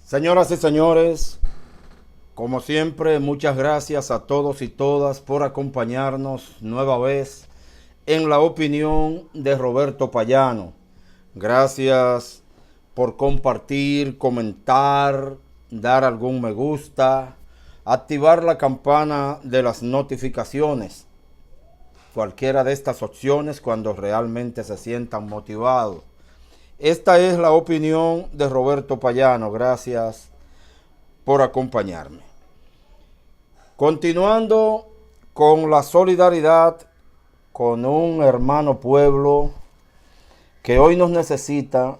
Señoras y señores, como siempre, muchas gracias a todos y todas por acompañarnos nueva vez en la opinión de Roberto Payano. Gracias por compartir, comentar, dar algún me gusta, activar la campana de las notificaciones. Cualquiera de estas opciones cuando realmente se sientan motivados. Esta es la opinión de Roberto Payano. Gracias por acompañarme. Continuando con la solidaridad con un hermano pueblo que hoy nos necesita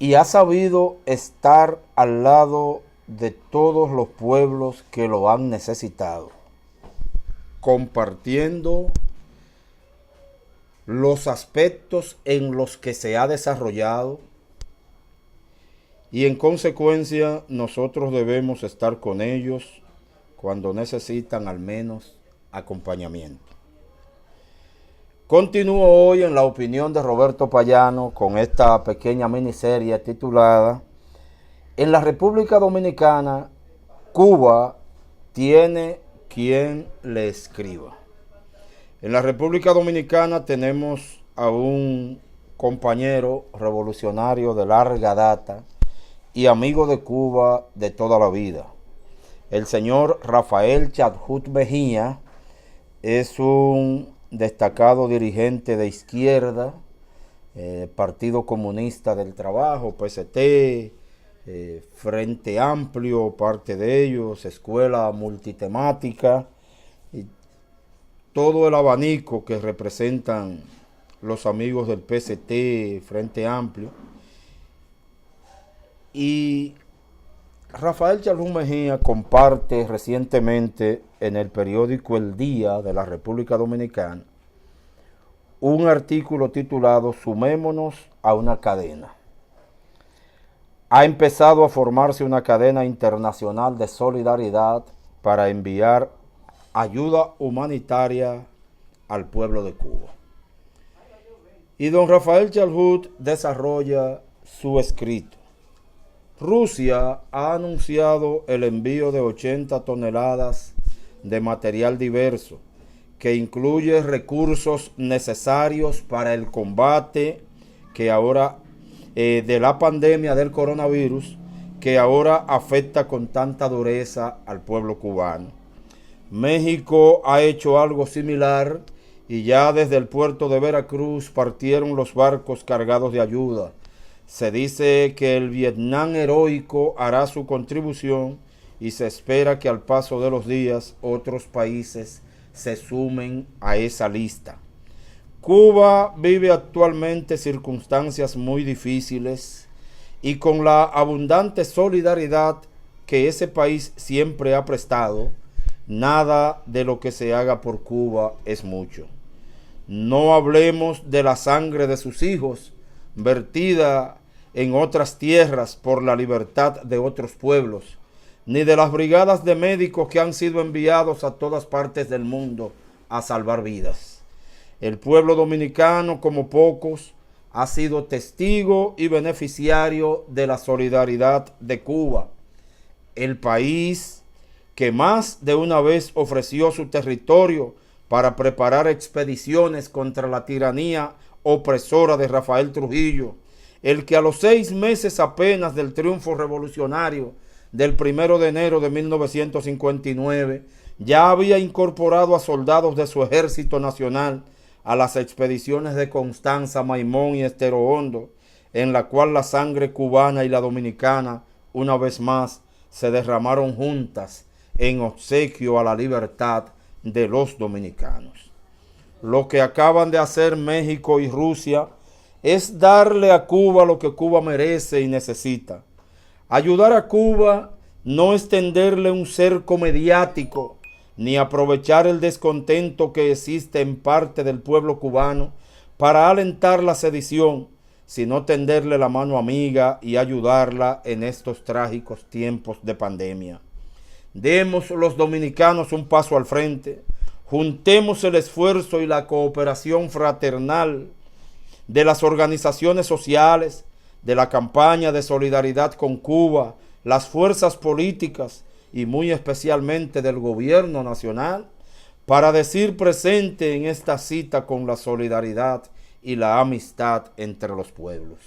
y ha sabido estar al lado de todos los pueblos que lo han necesitado, compartiendo los aspectos en los que se ha desarrollado y en consecuencia nosotros debemos estar con ellos cuando necesitan al menos acompañamiento. Continúo hoy en la opinión de Roberto Payano con esta pequeña miniserie titulada En la República Dominicana, Cuba tiene quien le escriba. En la República Dominicana tenemos a un compañero revolucionario de larga data y amigo de Cuba de toda la vida. El señor Rafael Chadhut Mejía es un destacado dirigente de izquierda, Partido Comunista del Trabajo, PST, Frente Amplio, parte de ellos, Escuela Multitemática, y todo el abanico que representan los amigos del PST, Frente Amplio. Y Rafael Chadhut Mejía comparte recientemente en el periódico El Día de la República Dominicana un artículo titulado Sumémonos a una cadena. Ha empezado a formarse una cadena internacional de solidaridad para enviar ayuda humanitaria al pueblo de Cuba. Y don Rafael Chadhut desarrolla su escrito. Rusia ha anunciado el envío de 80 toneladas de material diverso, que incluye recursos necesarios para el combate de la pandemia del coronavirus, que ahora afecta con tanta dureza al pueblo cubano. México ha hecho algo similar y ya desde el puerto de Veracruz partieron los barcos cargados de ayuda. Se dice que el Vietnam heroico hará su contribución y se espera que al paso de los días otros países se sumen a esa lista. Cuba vive actualmente circunstancias muy difíciles y con la abundante solidaridad que ese país siempre ha prestado, nada de lo que se haga por Cuba es mucho. No hablemos de la sangre de sus hijos, vertida en otras tierras por la libertad de otros pueblos, ni de las brigadas de médicos que han sido enviados a todas partes del mundo a salvar vidas. El pueblo dominicano, como pocos, ha sido testigo y beneficiario de la solidaridad de Cuba, el país que más de una vez ofreció su territorio para preparar expediciones contra la tiranía opresora de Rafael Trujillo, el que a los 6 meses apenas del triunfo revolucionario del 1 de enero de 1959 ya había incorporado a soldados de su ejército nacional a las expediciones de Constanza, Maimón y Estero Hondo, en la cual la sangre cubana y la dominicana una vez más se derramaron juntas en obsequio a la libertad de los dominicanos. Lo que acaban de hacer México y Rusia es darle a Cuba lo que Cuba merece y necesita. Ayudar a Cuba no es tenderle un cerco mediático, ni aprovechar el descontento que existe en parte del pueblo cubano para alentar la sedición, sino tenderle la mano amiga y ayudarla en estos trágicos tiempos de pandemia. Demos los dominicanos un paso al frente, juntemos el esfuerzo y la cooperación fraternal de las organizaciones sociales, de la campaña de solidaridad con Cuba, las fuerzas políticas y muy especialmente del gobierno nacional, para decir presente en esta cita con la solidaridad y la amistad entre los pueblos.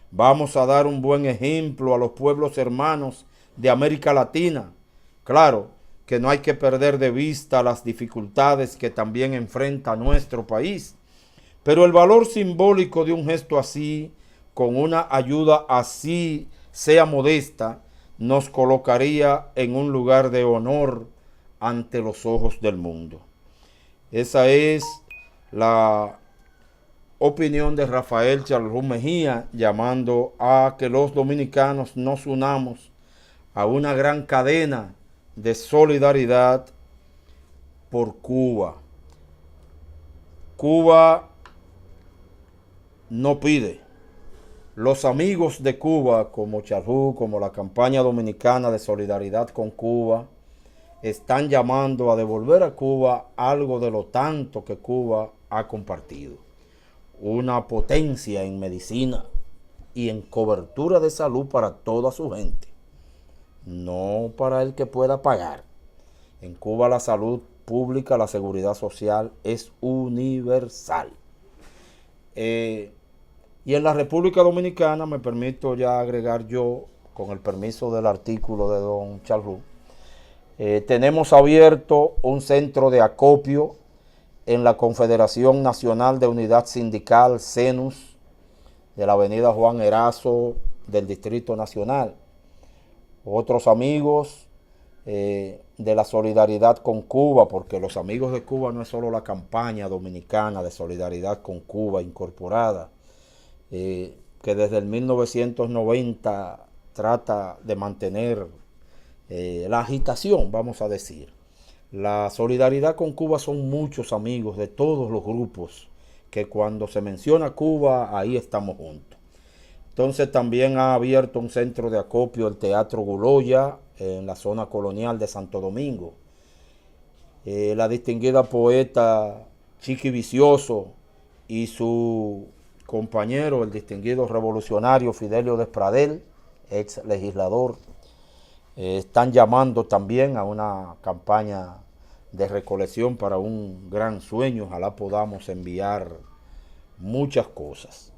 Vamos a dar un buen ejemplo a los pueblos hermanos de América Latina. Claro que no hay que perder de vista las dificultades que también enfrenta nuestro país, pero el valor simbólico de un gesto así, con una ayuda así, sea modesta, nos colocaría en un lugar de honor ante los ojos del mundo. Esa es la opinión de Rafael Charlus Mejía, llamando a que los dominicanos nos unamos a una gran cadena de solidaridad por Cuba. Cuba no pide. Los amigos de Cuba, como Charlus, como la campaña dominicana de solidaridad con Cuba, están llamando a devolver a Cuba algo de lo tanto que Cuba ha compartido. Una potencia en medicina y en cobertura de salud para toda su gente, no para el que pueda pagar. En Cuba la salud pública, la seguridad social es universal. Y en la República Dominicana, me permito ya agregar yo, con el permiso del artículo de don Charlus, tenemos abierto un centro de acopio en la Confederación Nacional de Unidad Sindical, CENUS, de la avenida Juan Erazo del Distrito Nacional. Otros amigos de la solidaridad con Cuba, porque los amigos de Cuba no es solo la campaña dominicana de solidaridad con Cuba incorporada, que desde el 1990 trata de mantener la agitación, vamos a decir. La solidaridad con Cuba son muchos amigos de todos los grupos que cuando se menciona Cuba, ahí estamos juntos. Entonces también ha abierto un centro de acopio el Teatro Guloya en la zona colonial de Santo Domingo. La distinguida poeta Chiqui Vicioso y su compañero, el distinguido revolucionario Fidelio Despradel, ex legislador, están llamando también a una campaña de recolección para un gran sueño. Ojalá podamos enviar muchas cosas.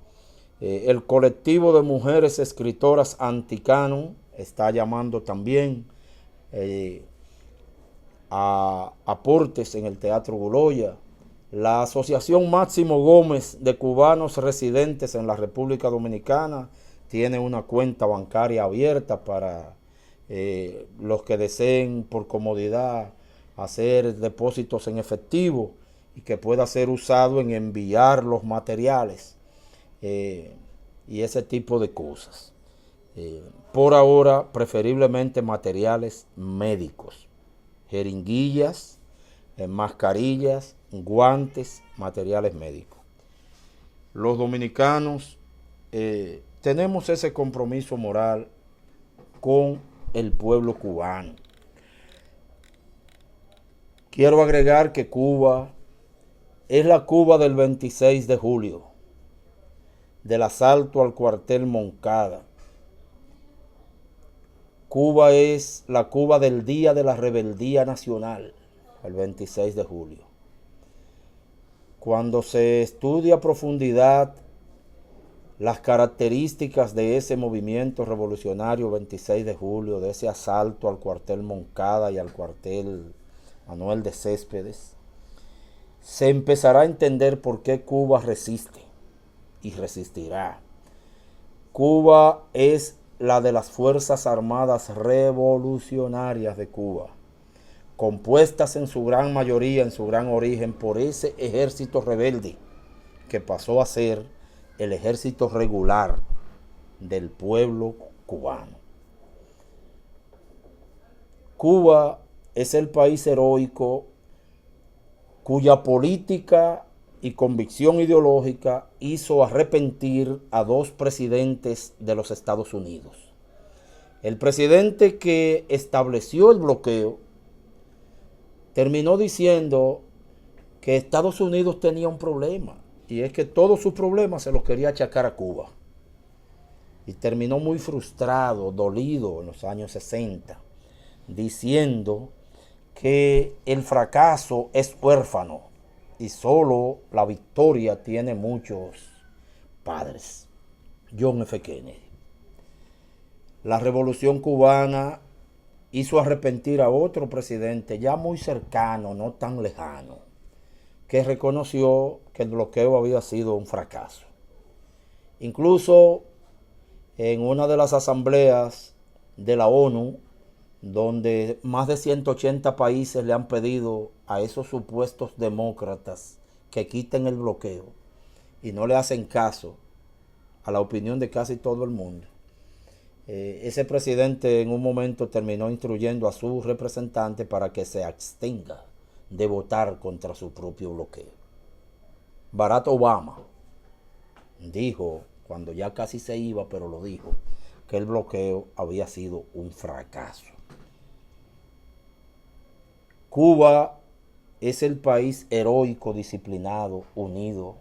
El colectivo de mujeres escritoras anticanon está llamando también a aportes en el Teatro Guloya. La Asociación Máximo Gómez de Cubanos Residentes en la República Dominicana tiene una cuenta bancaria abierta para los que deseen por comodidad hacer depósitos en efectivo y que pueda ser usado en enviar los materiales y ese tipo de cosas. Por ahora, preferiblemente materiales médicos, jeringuillas, mascarillas, guantes, materiales médicos. Los dominicanos tenemos ese compromiso moral con el pueblo cubano. Quiero agregar que Cuba es la Cuba del 26 de julio, del asalto al cuartel Moncada. Cuba es la Cuba del día de la rebeldía nacional, el 26 de julio. Cuando se estudia a profundidad las características de ese movimiento revolucionario 26 de julio, de ese asalto al cuartel Moncada y al cuartel Manuel de Céspedes, se empezará a entender por qué Cuba resiste y resistirá. Cuba es la de las Fuerzas Armadas Revolucionarias de Cuba, compuestas en su gran mayoría, en su gran origen, por ese ejército rebelde que pasó a ser el ejército regular del pueblo cubano. Cuba es el país heroico cuya política y convicción ideológica hizo arrepentir a dos presidentes de los Estados Unidos. El presidente que estableció el bloqueo terminó diciendo que Estados Unidos tenía un problema, y es que todos sus problemas se los quería achacar a Cuba. y terminó muy frustrado, dolido en los años 60, diciendo que el fracaso es huérfano y solo la victoria tiene muchos padres. John F. Kennedy. La revolución cubana hizo arrepentir a otro presidente ya muy cercano, no tan lejano, que reconoció que el bloqueo había sido un fracaso. Incluso en una de las asambleas de la ONU, donde más de 180 países le han pedido a esos supuestos demócratas que quiten el bloqueo y no le hacen caso a la opinión de casi todo el mundo. Ese presidente en un momento terminó instruyendo a su representante para que se abstenga de votar contra su propio bloqueo. Barack Obama dijo, cuando ya casi se iba, pero lo dijo, que el bloqueo había sido un fracaso. Cuba es el país heroico, disciplinado, unido,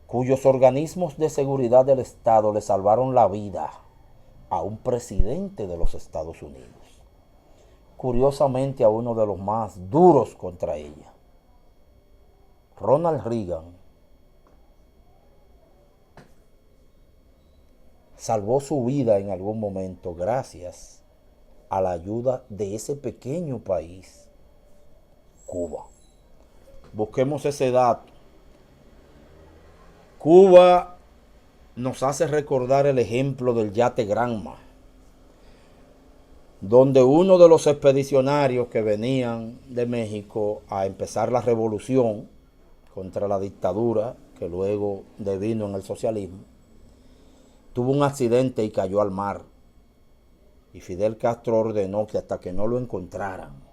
cuyos organismos de seguridad del Estado le salvaron la vida a un presidente de los Estados Unidos. Curiosamente a uno de los más duros contra ella. Ronald Reagan salvó su vida en algún momento gracias a la ayuda de ese pequeño país, Cuba. Busquemos ese dato. Cuba nos hace recordar el ejemplo del yate Granma, donde uno de los expedicionarios que venían de México a empezar la revolución contra la dictadura, que luego devino en el socialismo, tuvo un accidente y cayó al mar. Y Fidel Castro ordenó que hasta que no lo encontraran,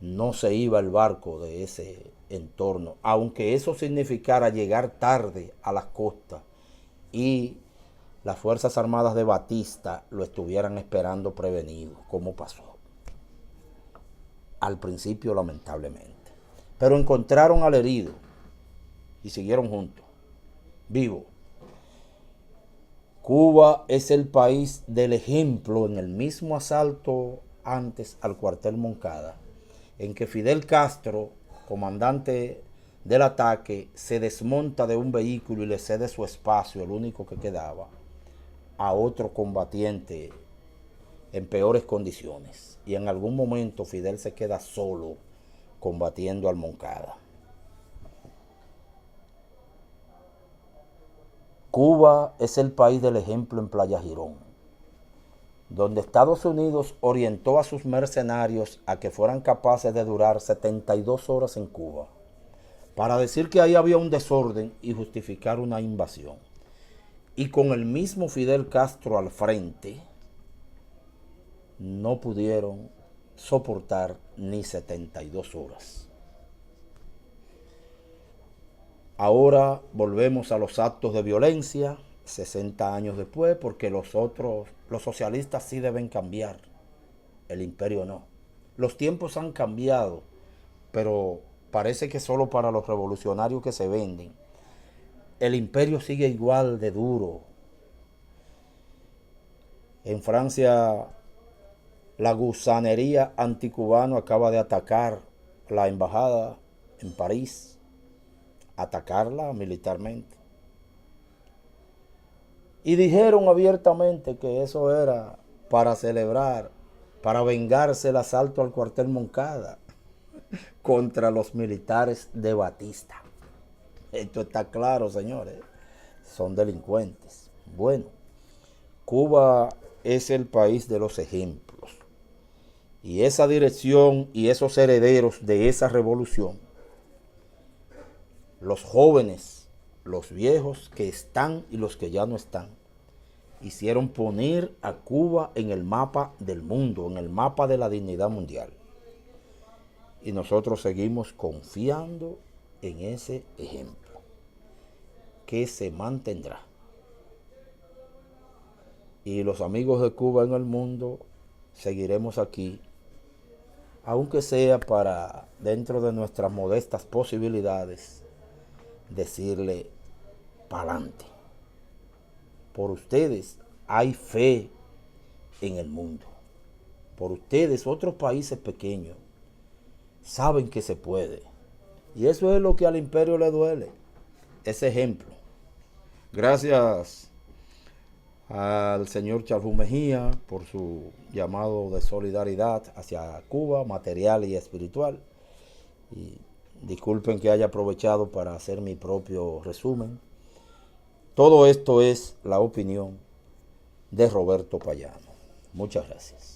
no se iba el barco de ese entorno, aunque eso significara llegar tarde a las costas y las Fuerzas Armadas de Batista lo estuvieran esperando prevenido, como pasó al principio, lamentablemente. Pero encontraron al herido y siguieron juntos, vivo. Cuba es el país del ejemplo en el mismo asalto antes al cuartel Moncada, en que Fidel Castro, comandante del ataque, se desmonta de un vehículo y le cede su espacio, el único que quedaba, a otro combatiente en peores condiciones. Y en algún momento Fidel se queda solo combatiendo al Moncada. Cuba es el país del ejemplo en Playa Girón, donde Estados Unidos orientó a sus mercenarios a que fueran capaces de durar 72 horas en Cuba, para decir que ahí había un desorden y justificar una invasión. Y con el mismo Fidel Castro al frente, no pudieron soportar ni 72 horas. Ahora volvemos a los actos de violencia, 60 años después, porque los socialistas sí deben cambiar, el imperio no. Los tiempos han cambiado, pero parece que solo para los revolucionarios que se venden. El imperio sigue igual de duro. En Francia, la gusanería anticubano acaba de atacar la embajada en París, atacarla militarmente. Y dijeron abiertamente que eso era para celebrar, para vengarse el asalto al cuartel Moncada contra los militares de Batista. Esto está claro, señores. Son delincuentes. Bueno, Cuba es el país de los ejemplos. Y esa dirección y esos herederos de esa revolución, los jóvenes, los viejos que están y los que ya no están, hicieron poner a Cuba en el mapa del mundo, en el mapa de la dignidad mundial. Y nosotros seguimos confiando en ese ejemplo, que se mantendrá. Y los amigos de Cuba en el mundo seguiremos aquí, aunque sea para, dentro de nuestras modestas posibilidades, decirle pa'lante. Por ustedes hay fe en el mundo. Por ustedes, otros países pequeños saben que se puede. Y eso es lo que al imperio le duele, ese ejemplo. Gracias al señor Charfus Mejía por su llamado de solidaridad hacia Cuba, material y espiritual. Y disculpen que haya aprovechado para hacer mi propio resumen. Todo esto es la opinión de Roberto Payano. Muchas gracias.